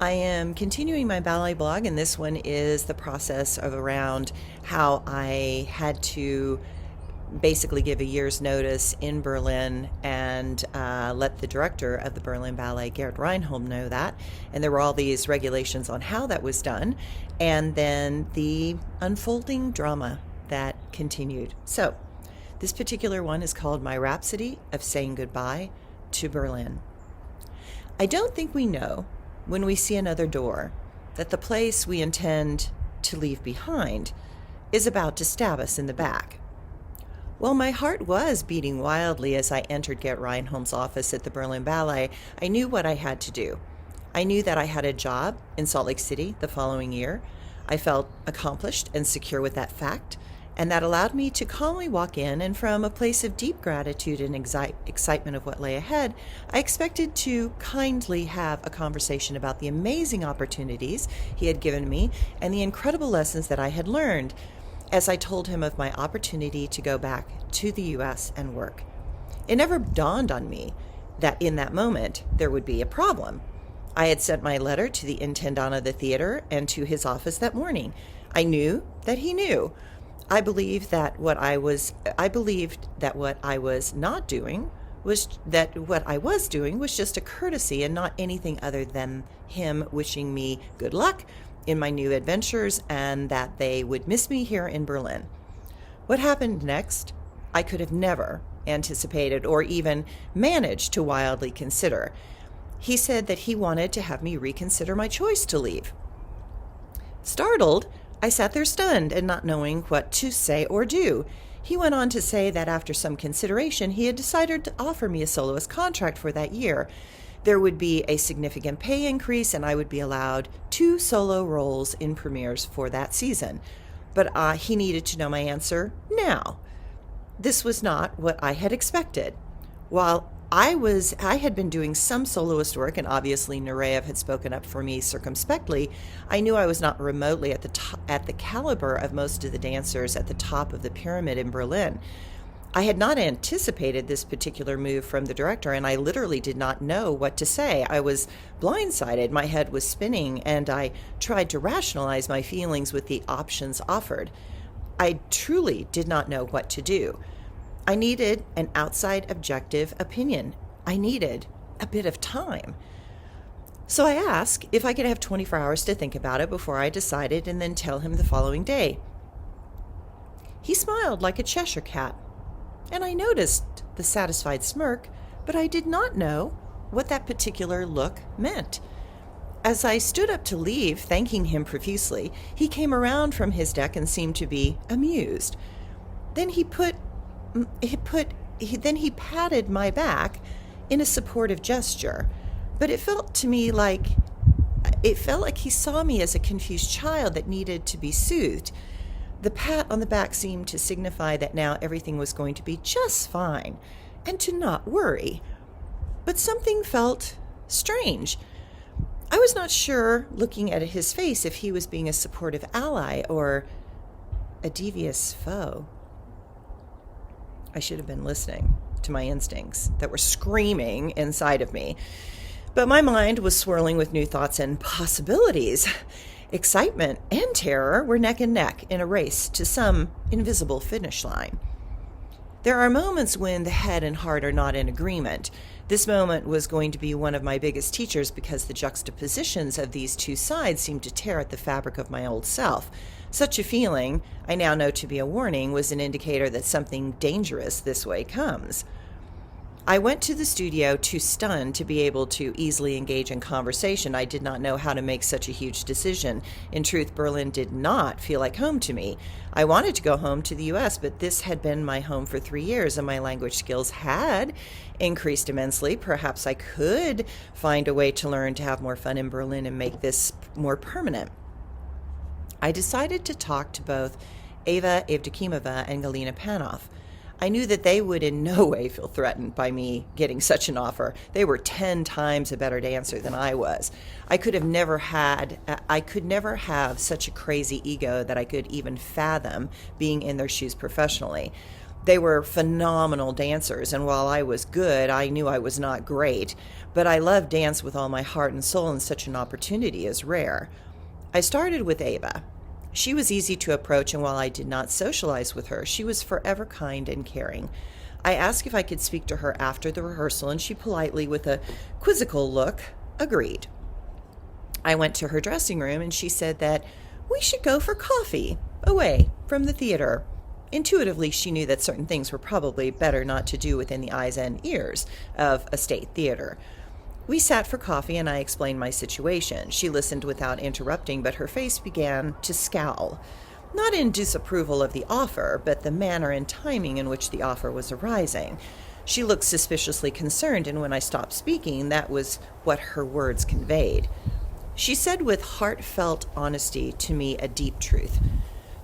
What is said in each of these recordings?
I am continuing my ballet blog, and this one is the process of around how I had to basically give a year's notice in Berlin and let the director of the Berlin Ballet, Gerd Reinholm, know that. And there were all these regulations on how that was done, and then the unfolding drama that continued. So, this particular one is called My Rhapsody of Saying Goodbye to Berlin. I don't think we know, when we see another door, that the place we intend to leave behind is about to stab us in the back. While my heart was beating wildly as I entered Gerd Reinholm's office at the Berlin Ballet, I knew what I had to do. I knew that I had a job in Salt Lake City the following year. I felt accomplished and secure with that fact, and that allowed me to calmly walk in, and from a place of deep gratitude and excitement of what lay ahead, I expected to kindly have a conversation about the amazing opportunities he had given me and the incredible lessons that I had learned, as I told him of my opportunity to go back to the U.S. and work. It never dawned on me that in that moment there would be a problem. I had sent my letter to the intendant of the theater and to his office that morning. I knew that he knew. I believed that what I was doing was just a courtesy and not anything other than him wishing me good luck in my new adventures, and that they would miss me here in Berlin. What happened next, I could have never anticipated or even managed to wildly consider. He said that he wanted to have me reconsider my choice to leave. Startled, I sat there stunned and not knowing what to say or do. He went on to say that after some consideration, he had decided to offer me a soloist contract for that year. There would be a significant pay increase, and I would be allowed 2 solo roles in premieres for that season. But he needed to know my answer now. This was not what I had expected. While I had been doing some soloist work, and obviously Nureyev had spoken up for me circumspectly, I knew I was not remotely at the caliber of most of the dancers at the top of the pyramid in Berlin. I had not anticipated this particular move from the director, and I literally did not know what to say. I was blindsided, my head was spinning, and I tried to rationalize my feelings with the options offered. I truly did not know what to do. I needed an outside objective opinion. I needed a bit of time. So I asked if I could have 24 hours to think about it before I decided, and then tell him the following day. He smiled like a Cheshire cat, and I noticed the satisfied smirk, but I did not know what that particular look meant. As I stood up to leave, thanking him profusely, he came around from his deck and seemed to be amused. Then he patted my back in a supportive gesture, but it felt like he saw me as a confused child that needed to be soothed. The pat on the back seemed to signify that now everything was going to be just fine and to not worry. But something felt strange. I was not sure, looking at his face, if he was being a supportive ally or a devious foe. I should have been listening to my instincts that were screaming inside of me. But my mind was swirling with new thoughts and possibilities. Excitement and terror were neck and neck in a race to some invisible finish line. There are moments when the head and heart are not in agreement. This moment was going to be one of my biggest teachers, because the juxtapositions of these two sides seemed to tear at the fabric of my old self. Such a feeling, I now know to be a warning, was an indicator that something dangerous this way comes. I went to the studio too stunned to be able to easily engage in conversation. I did not know how to make such a huge decision. In truth, Berlin did not feel like home to me. I wanted to go home to the U.S., but this had been my home for 3 years, and my language skills had increased immensely. Perhaps I could find a way to learn to have more fun in Berlin and make this more permanent. I decided to talk to both Eva Evdokimova and Galina Panov. I knew that they would in no way feel threatened by me getting such an offer. They were 10 times a better dancer than I was. I could never have such a crazy ego that I could even fathom being in their shoes professionally. They were phenomenal dancers, and while I was good, I knew I was not great. But I love dance with all my heart and soul, and such an opportunity is rare. I started with Ava. She was easy to approach, and while I did not socialize with her, she was forever kind and caring. I asked if I could speak to her after the rehearsal, and she politely, with a quizzical look, agreed. I went to her dressing room, and she said that we should go for coffee, away from the theater. Intuitively, she knew that certain things were probably better not to do within the eyes and ears of a state theater. We sat for coffee, and I explained my situation. She listened without interrupting, but her face began to scowl. Not in disapproval of the offer, but the manner and timing in which the offer was arising. She looked suspiciously concerned, and when I stopped speaking, that was what her words conveyed. She said with heartfelt honesty to me a deep truth.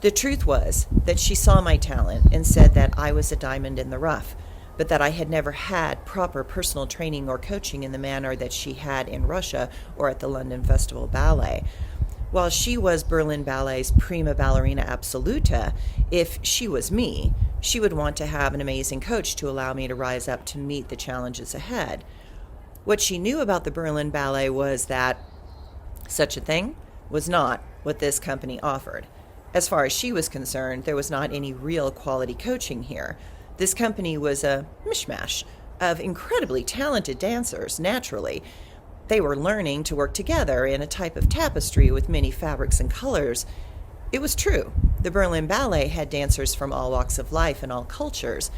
The truth was that she saw my talent and said that I was a diamond in the rough, but that I had never had proper personal training or coaching in the manner that she had in Russia or at the London Festival Ballet. While she was Berlin Ballet's prima ballerina absoluta, if she was me, she would want to have an amazing coach to allow me to rise up to meet the challenges ahead. What she knew about the Berlin Ballet was that such a thing was not what this company offered. As far as she was concerned, there was not any real quality coaching here. This company was a mishmash of incredibly talented dancers, naturally. They were learning to work together in a type of tapestry with many fabrics and colors. It was true. The Berlin Ballet had dancers from all walks of life and all cultures.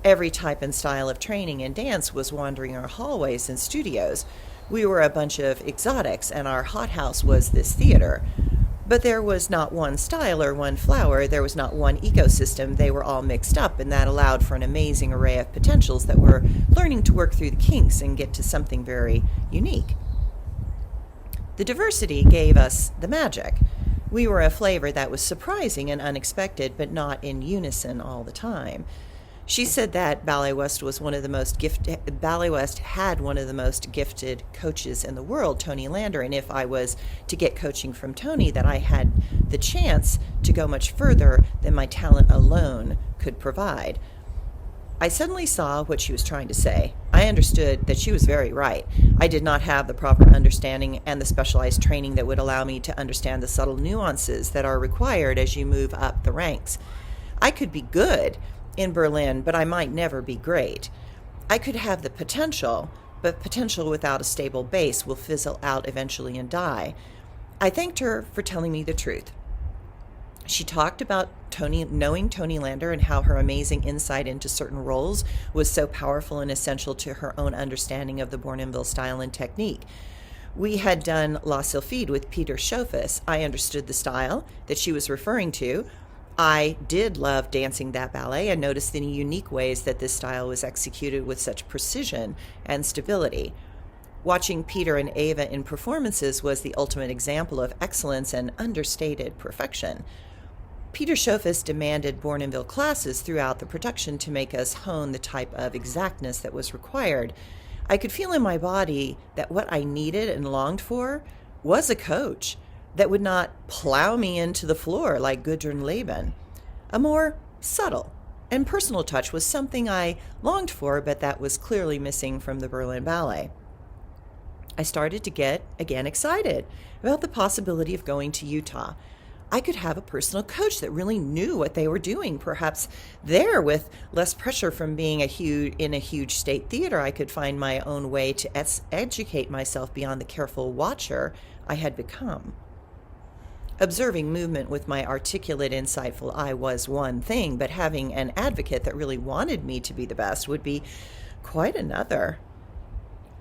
Every type and style of training and dance was wandering our hallways and studios. We were a bunch of exotics, and our hothouse was this theater. But there was not one style or one flower. There was not one ecosystem. They were all mixed up, and that allowed for an amazing array of potentials that were learning to work through the kinks and get to something very unique. The diversity gave us the magic. We were a flavor that was surprising and unexpected, but not in unison all the time. She said that Ballet West was one of the most gifted. Ballet West had one of the most gifted coaches in the world, Tony Lander, and if I was to get coaching from Tony, that I had the chance to go much further than my talent alone could provide. I suddenly saw what she was trying to say. I understood that she was very right. I did not have the proper understanding and the specialized training that would allow me to understand the subtle nuances that are required as you move up the ranks. I could be good in Berlin, but I might never be great. I could have the potential, but potential without a stable base will fizzle out eventually and die. I thanked her for telling me the truth. She talked about knowing Tony Lander and how her amazing insight into certain roles was so powerful and essential to her own understanding of the Bournonville style and technique. We had done La Sylphide with Peter Schofius. I understood the style that she was referring to. I did love dancing that ballet and noticed the unique ways that this style was executed with such precision and stability. Watching Peter and Ava in performances was the ultimate example of excellence and understated perfection. Peter Schofius demanded Bournonville classes throughout the production to make us hone the type of exactness that was required. I could feel in my body that what I needed and longed for was a coach that would not plow me into the floor like Gudrun Laban. A more subtle and personal touch was something I longed for, but that was clearly missing from the Berlin Ballet. I started to get, again, excited about the possibility of going to Utah. I could have a personal coach that really knew what they were doing. Perhaps there, with less pressure from being in a huge state theater, I could find my own way to educate myself beyond the careful watcher I had become. Observing movement with my articulate, insightful eye was one thing, but having an advocate that really wanted me to be the best would be quite another.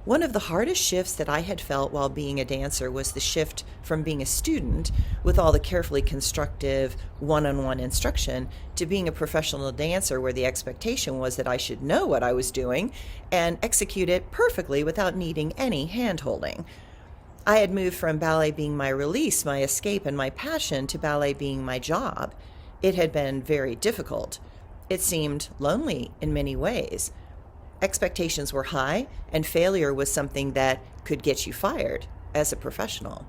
One of the hardest shifts that I had felt while being a dancer was the shift from being a student with all the carefully constructive one-on-one instruction to being a professional dancer where the expectation was that I should know what I was doing and execute it perfectly without needing any hand-holding. I had moved from ballet being my release, my escape, and my passion to ballet being my job. It had been very difficult. It seemed lonely in many ways. Expectations were high, and failure was something that could get you fired as a professional.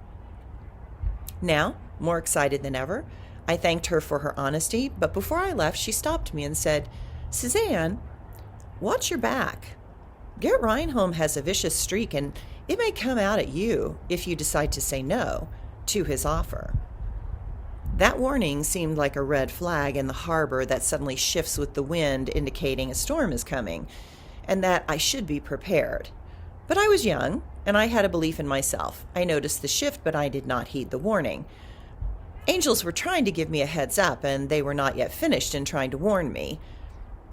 Now, more excited than ever, I thanked her for her honesty, but before I left, she stopped me and said, Suzanne, watch your back. Gert Reinholm has a vicious streak, and it may come out at you if you decide to say no to his offer. That warning seemed like a red flag in the harbor that suddenly shifts with the wind, indicating a storm is coming, and that I should be prepared. But I was young, and I had a belief in myself. I noticed the shift, but I did not heed the warning. Angels were trying to give me a heads up, and they were not yet finished in trying to warn me.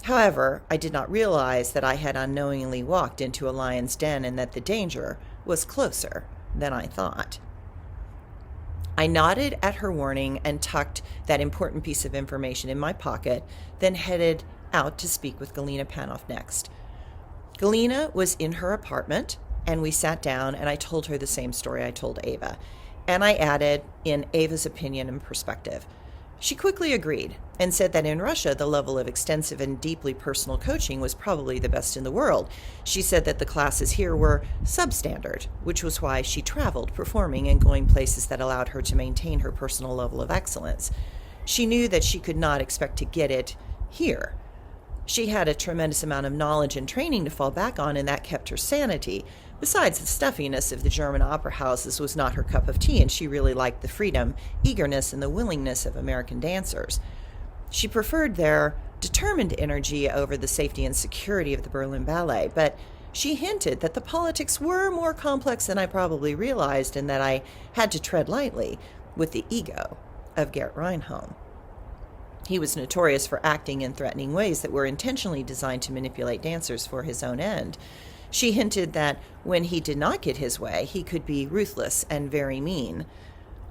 However, I did not realize that I had unknowingly walked into a lion's den and that the danger was closer than I thought. I nodded at her warning and tucked that important piece of information in my pocket, then headed out to speak with Galina Panoff next. Galina was in her apartment, and we sat down, and I told her the same story I told Ava, and I added in Ava's opinion and perspective. She quickly agreed and said that in Russia, the level of extensive and deeply personal coaching was probably the best in the world. She said that the classes here were substandard, which was why she traveled, performing and going places that allowed her to maintain her personal level of excellence. She knew that she could not expect to get it here. She had a tremendous amount of knowledge and training to fall back on, and that kept her sanity. Besides, the stuffiness of the German opera houses was not her cup of tea, and she really liked the freedom, eagerness, and the willingness of American dancers. She preferred their determined energy over the safety and security of the Berlin Ballet, but she hinted that the politics were more complex than I probably realized, and that I had to tread lightly with the ego of Gert Reinholm. He was notorious for acting in threatening ways that were intentionally designed to manipulate dancers for his own end. She hinted that when he did not get his way, he could be ruthless and very mean.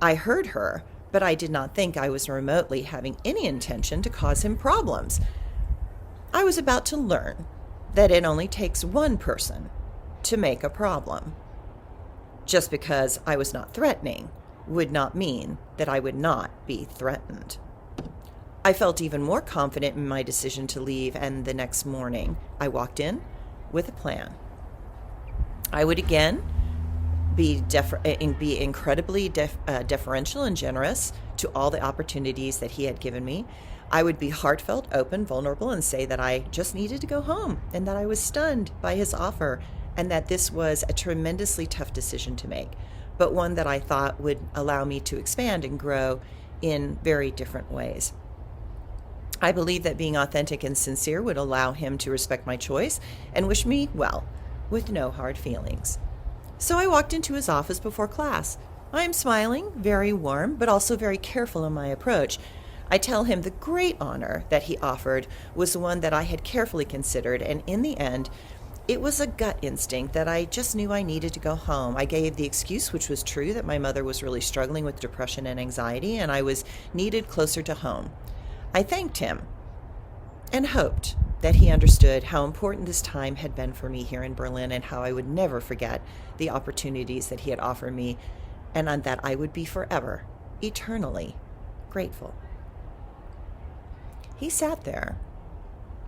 I heard her, but I did not think I was remotely having any intention to cause him problems. I was about to learn that it only takes one person to make a problem. Just because I was not threatening would not mean that I would not be threatened. I felt even more confident in my decision to leave, and the next morning I walked in with a plan. I would again be incredibly deferential and generous to all the opportunities that he had given me. I would be heartfelt, open, vulnerable, and say that I just needed to go home, and that I was stunned by his offer, and that this was a tremendously tough decision to make, but one that I thought would allow me to expand and grow in very different ways. I believe that being authentic and sincere would allow him to respect my choice and wish me well, with no hard feelings. So I walked into his office before class. I am smiling, very warm, but also very careful in my approach. I tell him the great honor that he offered was one that I had carefully considered, and in the end, it was a gut instinct that I just knew I needed to go home. I gave the excuse, which was true, that my mother was really struggling with depression and anxiety, and I was needed closer to home. I thanked him and hoped that he understood how important this time had been for me here in Berlin, and how I would never forget the opportunities that he had offered me, and on that I would be forever, eternally grateful. He sat there,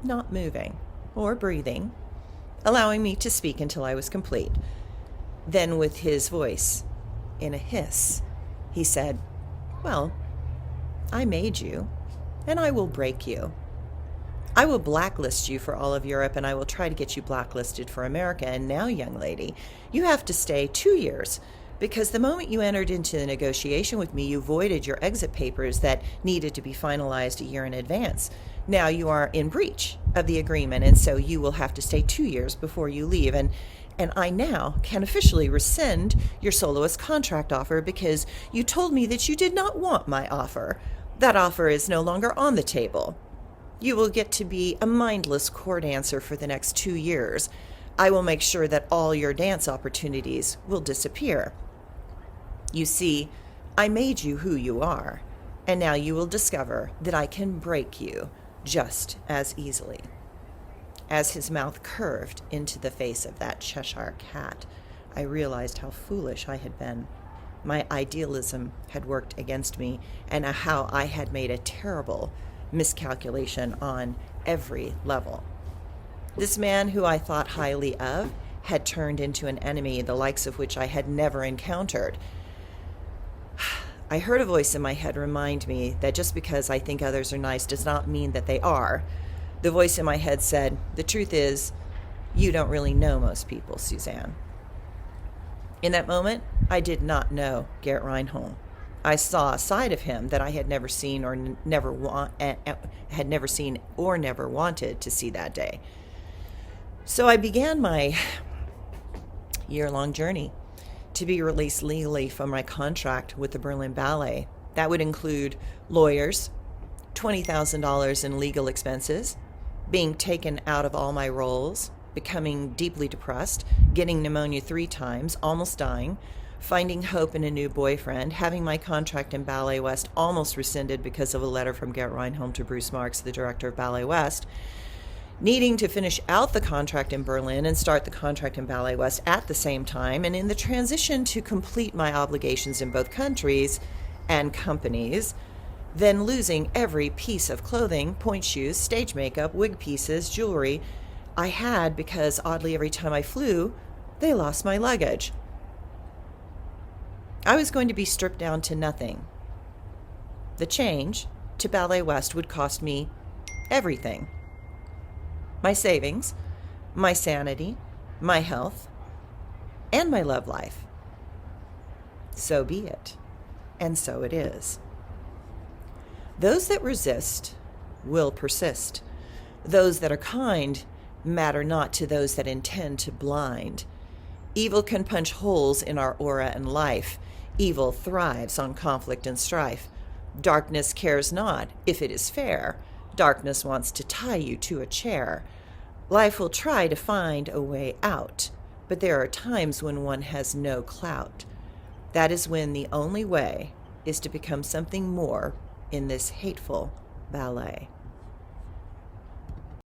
not moving or breathing, allowing me to speak until I was complete. Then, with his voice in a hiss, he said, "Well, I made you, and I will break you. I will blacklist you for all of Europe, and I will try to get you blacklisted for America. And now, young lady, you have to stay 2 years, because the moment you entered into the negotiation with me, you voided your exit papers that needed to be finalized a year in advance. Now you are in breach of the agreement, and so you will have to stay 2 years before you leave. And I now can officially rescind your soloist contract offer, because you told me that you did not want my offer. That offer is no longer on the table. You will get to be a mindless core dancer for the next 2 years. I will make sure that all your dance opportunities will disappear. You see, I made you who you are, and now you will discover that I can break you just as easily." As his mouth curved into the face of that Cheshire cat, I realized how foolish I had been. My idealism had worked against me, and how I had made a terrible miscalculation on every level. This man, who I thought highly of, had turned into an enemy, the likes of which I had never encountered. I heard a voice in my head remind me that just because I think others are nice does not mean that they are. The voice in my head said, "The truth is, you don't really know most people, Suzanne." In that moment, I did not know Gert Reinhold. I saw a side of him that I had never seen or never wanted to see that day. So I began my year-long journey to be released legally from my contract with the Berlin Ballet. That would include lawyers, $20,000 in legal expenses, being taken out of all my roles, becoming deeply depressed, getting pneumonia 3 times, almost dying, finding hope in a new boyfriend, having my contract in Ballet West almost rescinded because of a letter from Gert Reinhold to Bruce Marks, the director of Ballet West, needing to finish out the contract in Berlin and start the contract in Ballet West at the same time, and in the transition to complete my obligations in both countries and companies, then losing every piece of clothing, point shoes, stage makeup, wig pieces, jewelry I had because, oddly, every time I flew, they lost my luggage. I was going to be stripped down to nothing. The change to Ballet West would cost me everything. My savings, my sanity, my health, and my love life. So be it, and so it is. Those that resist will persist. Those that are kind matter not to those that intend to blind. Evil can punch holes in our aura and life. Evil thrives on conflict and strife. Darkness cares not if it is fair. Darkness wants to tie you to a chair. Life will try to find a way out, but there are times when one has no clout. That is when the only way is to become something more in this hateful ballet.